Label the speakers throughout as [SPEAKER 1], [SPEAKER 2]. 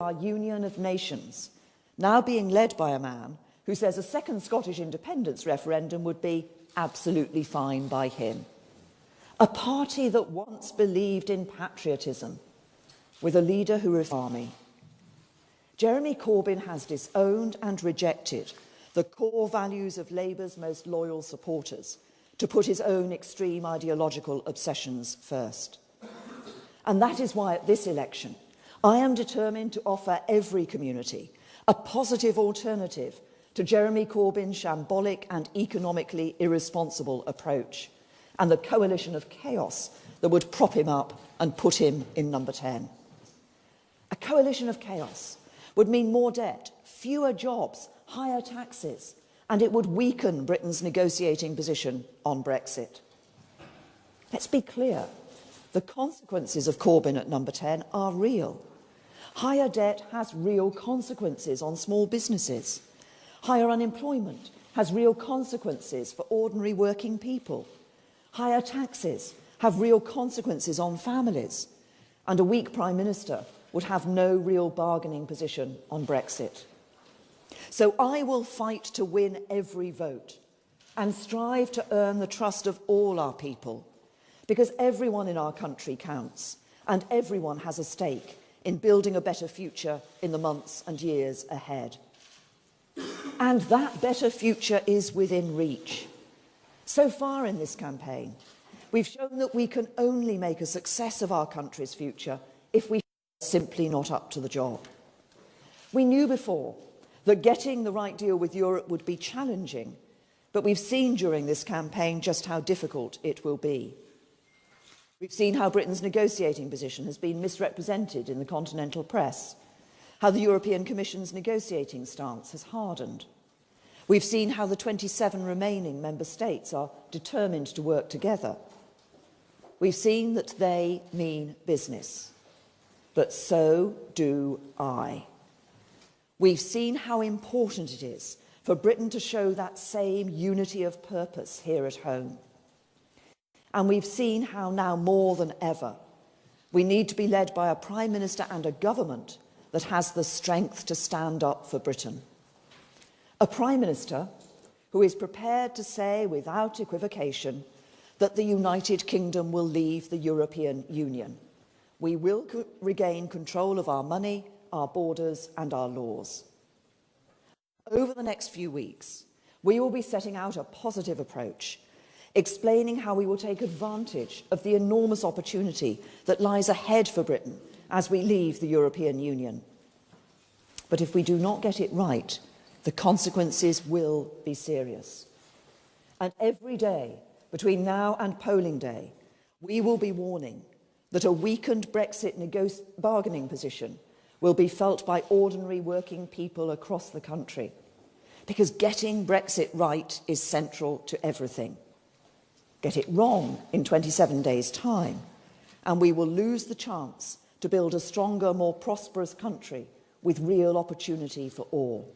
[SPEAKER 1] our Union of Nations, now being led by a man who says a second Scottish independence referendum would be absolutely fine by him. A party that once believed in patriotism, with a leader who reformed the army. Jeremy Corbyn has disowned and rejected the core values of Labour's most loyal supporters to put his own extreme ideological obsessions first. And that is why at this election, I am determined to offer every community a positive alternative to Jeremy Corbyn's shambolic and economically irresponsible approach and the coalition of chaos that would prop him up and put him in number 10. A coalition of chaos would mean more debt, fewer jobs, higher taxes, and it would weaken Britain's negotiating position on Brexit. Let's be clear, the consequences of Corbyn at number 10 are real. Higher debt has real consequences on small businesses. Higher unemployment has real consequences for ordinary working people. Higher taxes have real consequences on families. And a weak Prime Minister would have no real bargaining position on Brexit. So I will fight to win every vote and strive to earn the trust of all our people, because everyone in our country counts and everyone has a stake in building a better future in the months and years ahead. And that better future is within reach. So far in this campaign, we've shown that we can only make a success of our country's future if we are simply not up to the job. We knew before that getting the right deal with Europe would be challenging, but we've seen during this campaign just how difficult it will be. We've seen how Britain's negotiating position has been misrepresented in the continental press, how the European Commission's negotiating stance has hardened. We've seen how the 27 remaining member states are determined to work together. We've seen that they mean business, but so do I. We've seen how important it is for Britain to show that same unity of purpose here at home. And we've seen how now more than ever, we need to be led by a Prime Minister and a government that has the strength to stand up for Britain. A Prime Minister who is prepared to say without equivocation that the United Kingdom will leave the European Union. We will regain control of our money, our borders and our laws. Over the next few weeks, we will be setting out a positive approach, explaining how we will take advantage of the enormous opportunity that lies ahead for Britain as we leave the European Union. But if we do not get it right, the consequences will be serious. And every day between now and polling day, we will be warning that a weakened Brexit bargaining position will be felt by ordinary working people across the country, because getting Brexit right is central to everything. Get it wrong in 27 days' time, and we will lose the chance to build a stronger, more prosperous country with real opportunity for all.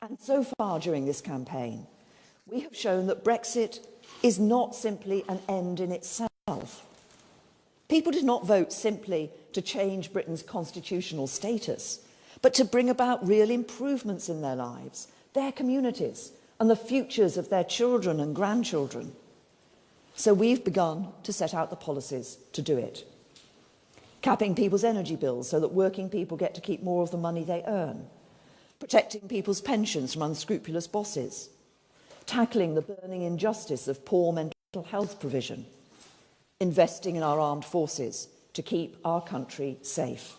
[SPEAKER 1] And so far during this campaign, we have shown that Brexit is not simply an end in itself. People did not vote simply to change Britain's constitutional status, but to bring about real improvements in their lives, their communities, and the futures of their children and grandchildren. So we've begun to set out the policies to do it. Capping people's energy bills so that working people get to keep more of the money they earn. Protecting people's pensions from unscrupulous bosses. Tackling the burning injustice of poor mental health provision. Investing in our armed forces to keep our country safe.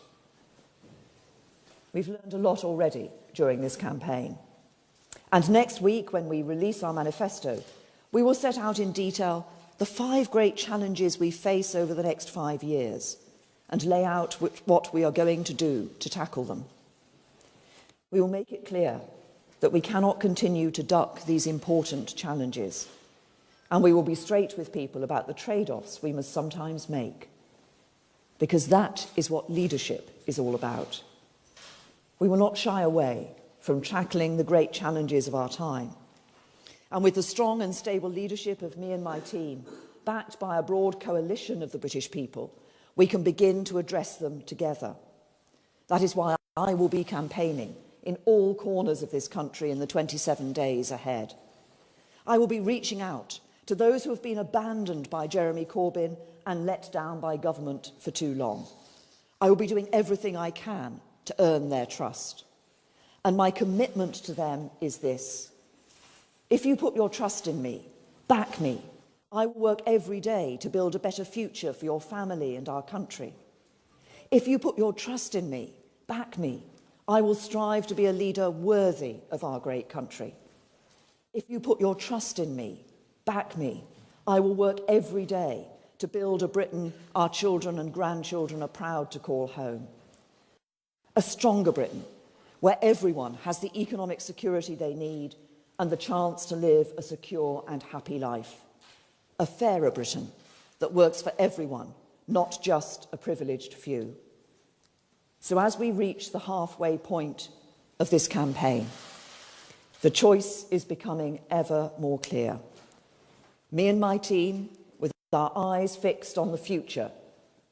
[SPEAKER 1] We've learned a lot already during this campaign. And next week, when we release our manifesto, we will set out in detail the 5 great challenges we face over the next 5 years and lay out what we are going to do to tackle them. We will make it clear that we cannot continue to duck these important challenges, and we will be straight with people about the trade-offs we must sometimes make, because that is what leadership is all about. We will not shy away from tackling the great challenges of our time. And with the strong and stable leadership of me and my team, backed by a broad coalition of the British people, we can begin to address them together. That is why I will be campaigning in all corners of this country in the 27 days ahead. I will be reaching out to those who have been abandoned by Jeremy Corbyn and let down by government for too long. I will be doing everything I can to earn their trust. And my commitment to them is this: if you put your trust in me, back me, I will work every day to build a better future for your family and our country. If you put your trust in me, back me, I will strive to be a leader worthy of our great country. If you put your trust in me, back me, I will work every day to build a Britain our children and grandchildren are proud to call home. A stronger Britain, where everyone has the economic security they need and the chance to live a secure and happy life. A fairer Britain that works for everyone, not just a privileged few. So as we reach the halfway point of this campaign, the choice is becoming ever more clear. Me and my team, with our eyes fixed on the future,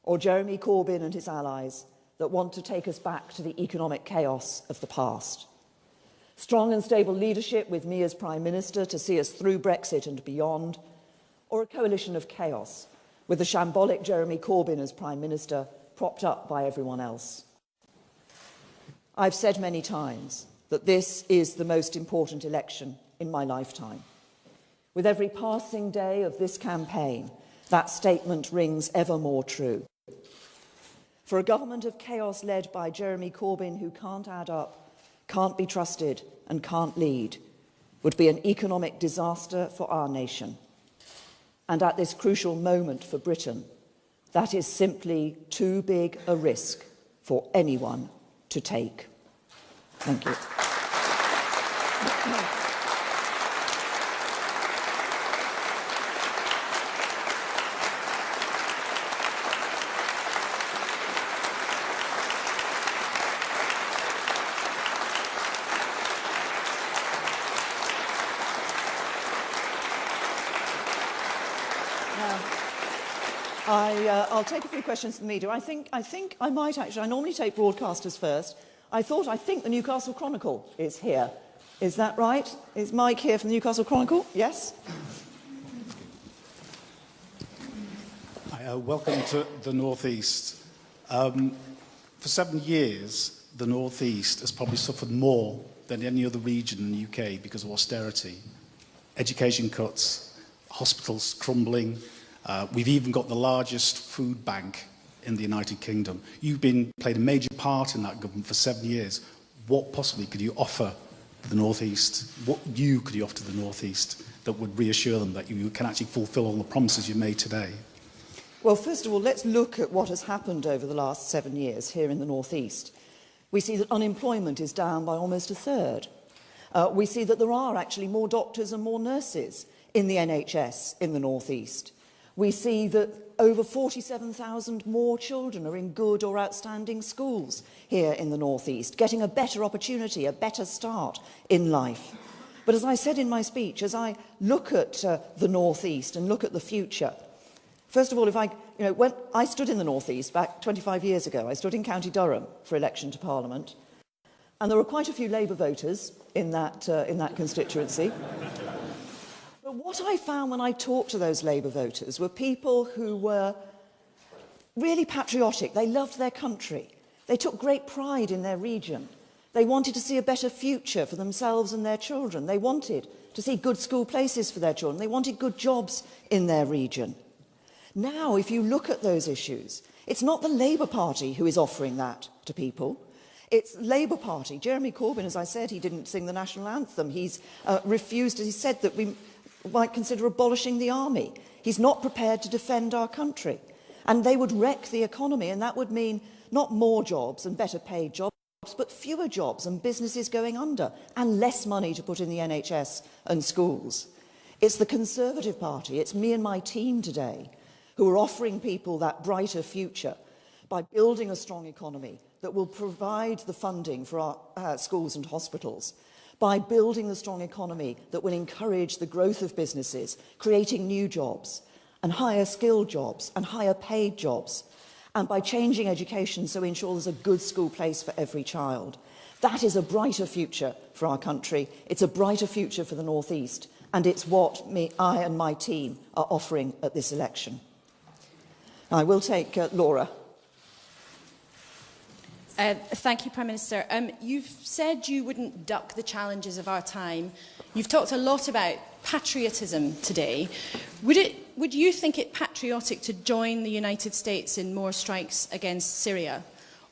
[SPEAKER 1] or Jeremy Corbyn and his allies that want to take us back to the economic chaos of the past. Strong and stable leadership with me as Prime Minister to see us through Brexit and beyond, or a coalition of chaos with the shambolic Jeremy Corbyn as Prime Minister propped up by everyone else. I've said many times that this is the most important election in my lifetime. With every passing day of this campaign, that statement rings ever more true. For a government of chaos led by Jeremy Corbyn, who can't add up, can't be trusted and can't lead, would be an economic disaster for our nation. And at this crucial moment for Britain, that is simply too big a risk for anyone to take. Thank you. I'll take a few questions from the media. I think I might actually, I normally take broadcasters first. I think the Newcastle Chronicle is here. Is that right? Is Mike here from the Newcastle Chronicle? Yes?
[SPEAKER 2] Hi, welcome to the North East. For 7 years, the North East has probably suffered more than any other region in the UK because of austerity. Education cuts, hospitals crumbling. We've even got the largest food bank in the United Kingdom. You've played a major part in that government for 7 years. What possibly could you offer the North East? What could you offer to the North East that would reassure them that you can actually fulfil all the promises you made today?
[SPEAKER 1] Well, first of all, let's look at what has happened over the last 7 years here in the North East. We see that unemployment is down by almost a third. We see that there are actually more doctors and more nurses in the NHS in the North East. We see that over 47,000 more children are in good or outstanding schools here in the North East, getting a better opportunity, a better start in life. But as I said in my speech, as I look at the North East and look at the future, first of all, when I stood in the North East back 25 years ago, I stood in County Durham for election to Parliament, and there were quite a few Labour voters in that constituency. But what I found when I talked to those Labour voters were people who were really patriotic. They loved their country. They took great pride in their region. They wanted to see a better future for themselves and their children. They wanted to see good school places for their children. They wanted good jobs in their region. Now, if you look at those issues, it's not the Labour Party who is offering that to people. It's the Labour Party. Jeremy Corbyn, as I said, he didn't sing the national anthem. He's refused, he said that we might consider abolishing the army. He's not prepared to defend our country. And they would wreck the economy, and that would mean not more jobs and better paid jobs, but fewer jobs and businesses going under, and less money to put in the NHS and schools. It's the Conservative Party, it's me and my team today, who are offering people that brighter future by building a strong economy that will provide the funding for our schools and hospitals, by building the strong economy that will encourage the growth of businesses, creating new jobs and higher skilled jobs and higher paid jobs, and by changing education so we ensure there's a good school place for every child. That is a brighter future for our country. It's a brighter future for the North East, and it's what I and my team are offering at this election. I will take Laura.
[SPEAKER 3] Thank you, Prime Minister. You've said you wouldn't duck the challenges of our time. You've talked a lot about patriotism today. Would you think it patriotic to join the United States in more strikes against Syria?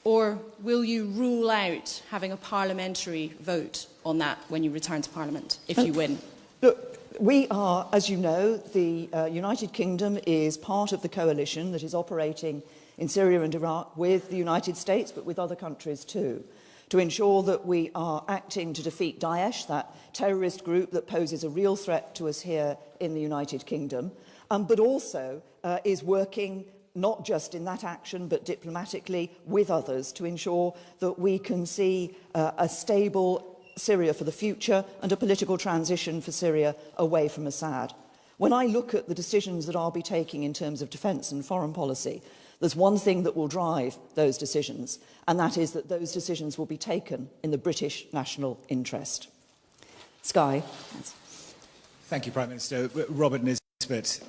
[SPEAKER 3] Or will you rule out having a parliamentary vote on that when you return to Parliament, if you win?
[SPEAKER 1] Look, we are, as you know, the United Kingdom is part of the coalition that is operating in Syria and Iraq with the United States, but with other countries too, to ensure that we are acting to defeat Daesh, that terrorist group that poses a real threat to us here in the United Kingdom, but also is working not just in that action, but diplomatically with others to ensure that we can see a stable Syria for the future and a political transition for Syria away from Assad. When I look at the decisions that I'll be taking in terms of defence and foreign policy, there's one thing that will drive those decisions, and that is that those decisions will be taken in the British national interest. Sky.
[SPEAKER 4] Thank you, Prime Minister. Robert Nisbet.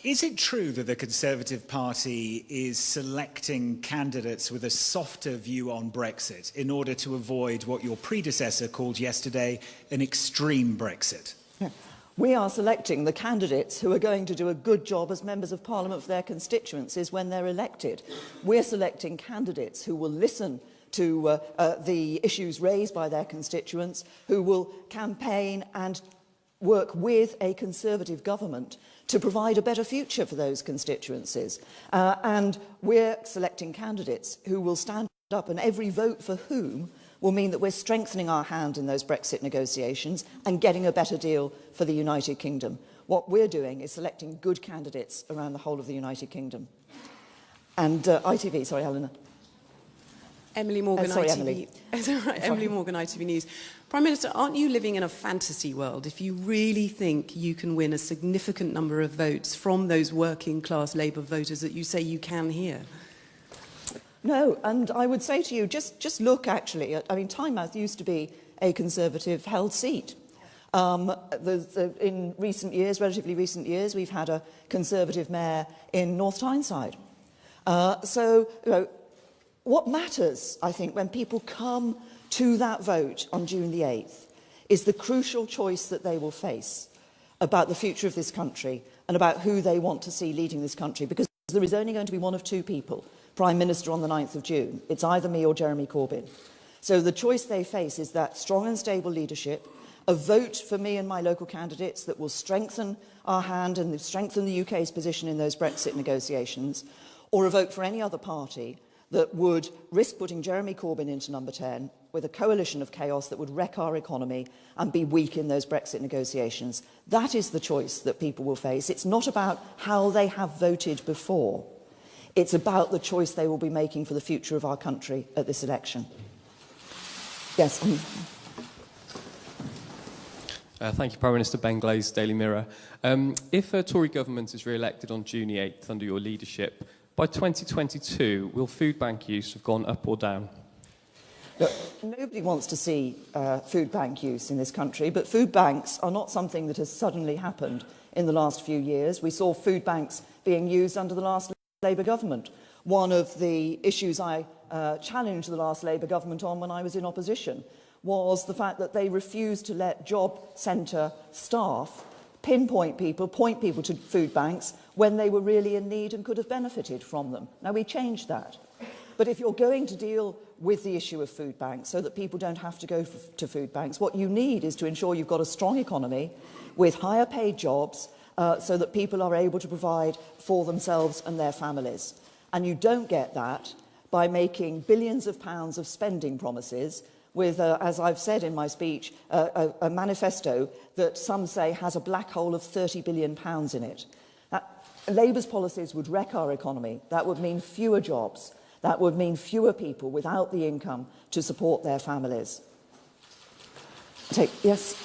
[SPEAKER 4] Is it true that the Conservative Party is selecting candidates with a softer view on Brexit in order to avoid what your predecessor called yesterday an extreme Brexit?
[SPEAKER 1] Yeah. We are selecting the candidates who are going to do a good job as members of Parliament for their constituencies when they're elected. We're selecting candidates who will listen to the issues raised by their constituents, who will campaign and work with a Conservative government to provide a better future for those constituencies. And we're selecting candidates who will stand up, and every vote for whom will mean that we're strengthening our hand in those Brexit negotiations and getting a better deal for the United Kingdom. What we're doing is selecting good candidates around the whole of the United Kingdom. And ITV, sorry, Helena.
[SPEAKER 5] Emily Morgan,
[SPEAKER 1] sorry,
[SPEAKER 5] ITV.
[SPEAKER 1] Emily.
[SPEAKER 5] Emily Morgan, ITV News. Prime Minister, aren't you living in a fantasy world if you really think you can win a significant number of votes from those working class Labour voters that you say you can here?
[SPEAKER 1] No, and I would say to you, just look actually, I mean, Tynemouth used to be a Conservative-held seat. In recent years, relatively recent years, we've had a Conservative mayor in North Tyneside. So, you know, what matters, I think, when people come to that vote on June the 8th is the crucial choice that they will face about the future of this country and about who they want to see leading this country, because there is only going to be one of two people Prime Minister on the 9th of June. It's either me or Jeremy Corbyn. So the choice they face is that strong and stable leadership, a vote for me and my local candidates that will strengthen our hand and strengthen the UK's position in those Brexit negotiations, or a vote for any other party that would risk putting Jeremy Corbyn into number 10 with a coalition of chaos that would wreck our economy and be weak in those Brexit negotiations. That is the choice that people will face. It's not about how they have voted before. It's about the choice they will be making for the future of our country at this election. Yes.
[SPEAKER 6] Thank you, Prime Minister. Ben Glaze, Daily Mirror. If a Tory government is re-elected on June the 8th under your leadership, by 2022, will food bank use have gone up or down?
[SPEAKER 1] Look, nobody wants to see food bank use in this country, but food banks are not something that has suddenly happened in the last few years. We saw food banks being used under the last Labour government. One of the issues I challenged the last Labour government on when I was in opposition was the fact that they refused to let job centre staff point people to food banks when they were really in need and could have benefited from them. Now, we changed that. But if you're going to deal with the issue of food banks so that people don't have to go to food banks, what you need is to ensure you've got a strong economy with higher paid jobs so that people are able to provide for themselves and their families. And you don't get that by making billions of pounds of spending promises with, as I've said in my speech, a manifesto that some say has a black hole of £30 billion in it. Labour's policies would wreck our economy. That would mean fewer jobs. That would mean fewer people without the income to support their families. Yes.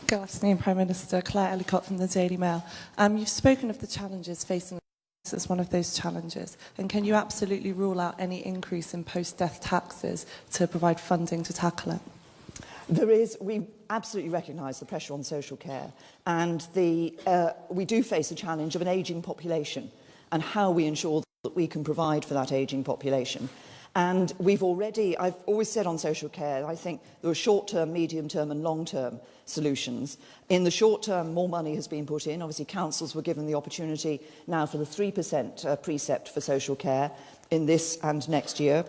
[SPEAKER 7] Good afternoon, Prime Minister. Claire Ellicott from the Daily Mail. You've spoken of the challenges facing as one of those challenges? And can you absolutely rule out any increase in post-death taxes to provide funding to tackle it?
[SPEAKER 1] We absolutely recognise the pressure on social care, and we do face a challenge of an ageing population and how we ensure that we can provide for that ageing population. And I've always said on social care, I think there are short-term, medium-term and long-term solutions. In the short term, more money has been put in. Obviously, councils were given the opportunity now for the 3% precept for social care in this and next year.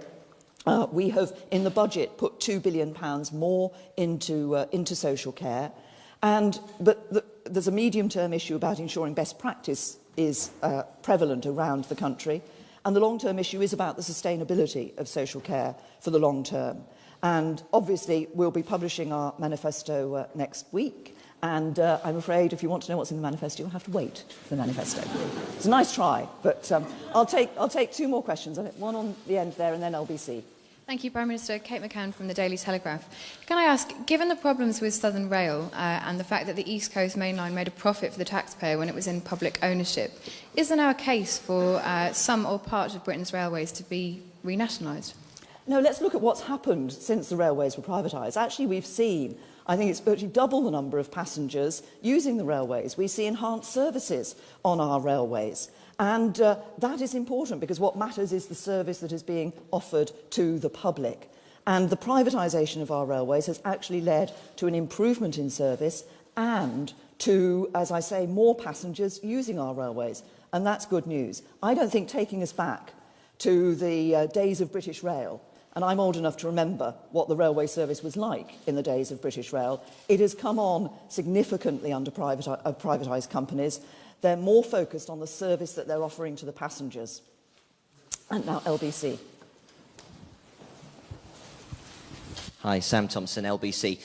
[SPEAKER 1] We have, in the budget, put £2 billion more into social care. But there's a medium-term issue about ensuring best practice is prevalent around the country. And the long-term issue is about the sustainability of social care for the long term. And obviously, we'll be publishing our manifesto next week. And I'm afraid if you want to know what's in the manifesto, you'll have to wait for the manifesto. It's a nice try, but I'll take two more questions. One on the end there and then LBC.
[SPEAKER 8] Thank you, Prime Minister. Kate McCann from the Daily Telegraph. Can I ask, given the problems with Southern Rail and the fact that the East Coast Main Line made a profit for the taxpayer when it was in public ownership, is there now a case for some or part of Britain's railways to be renationalised?
[SPEAKER 1] No, let's look at what's happened since the railways were privatised. Actually, we've seen, I think it's virtually double the number of passengers using the railways. We see enhanced services on our railways. And that is important because what matters is the service that is being offered to the public. And the privatisation of our railways has actually led to an improvement in service and to, as I say, more passengers using our railways. And that's good news. I don't think taking us back to the days of British Rail, and I'm old enough to remember what the railway service was like in the days of British Rail, it has come on significantly under privatised companies. They're more focused on the service that they're offering to the passengers. And now LBC.
[SPEAKER 9] Hi, Sam Thompson, LBC.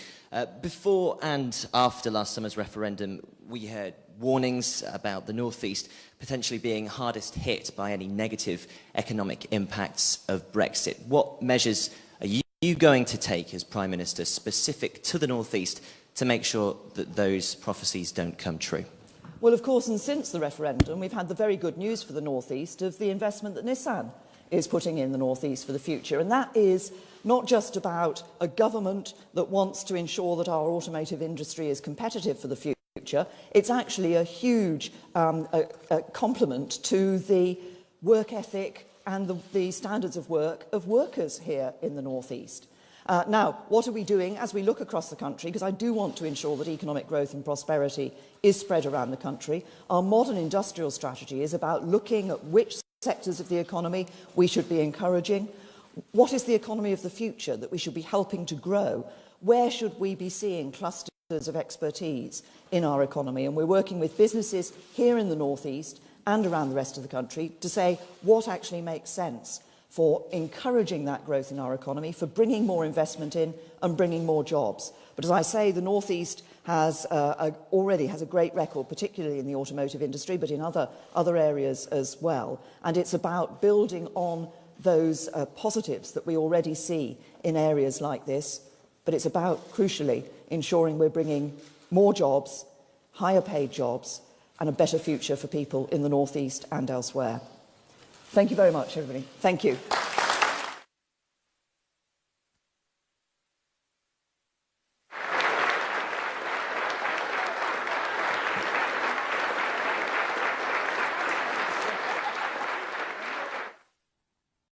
[SPEAKER 9] Before and after last summer's referendum, we heard warnings about the North East potentially being hardest hit by any negative economic impacts of Brexit. What measures are you going to take as Prime Minister specific to the North East to make sure that those prophecies don't come true?
[SPEAKER 1] Well, of course, and since the referendum, we've had the very good news for the North East of the investment that Nissan is putting in the North East for the future. And that is not just about a government that wants to ensure that our automotive industry is competitive for the future. It's actually a huge compliment to the work ethic and the standards of work of workers here in the North East. Now, what are we doing as we look across the country? Because I do want to ensure that economic growth and prosperity is spread around the country. Our modern industrial strategy is about looking at which sectors of the economy we should be encouraging. What is the economy of the future that we should be helping to grow? Where should we be seeing clusters of expertise in our economy? And we're working with businesses here in the North East and around the rest of the country to say what actually makes sense for encouraging that growth in our economy, for bringing more investment in and bringing more jobs. But as I say, the North East already has a great record, particularly in the automotive industry, but in other areas as well. And it's about building on those positives that we already see in areas like this. But it's about, crucially, ensuring we're bringing more jobs, higher paid jobs, and a better future for people in the North East and elsewhere. Thank you very much, everybody. Thank you.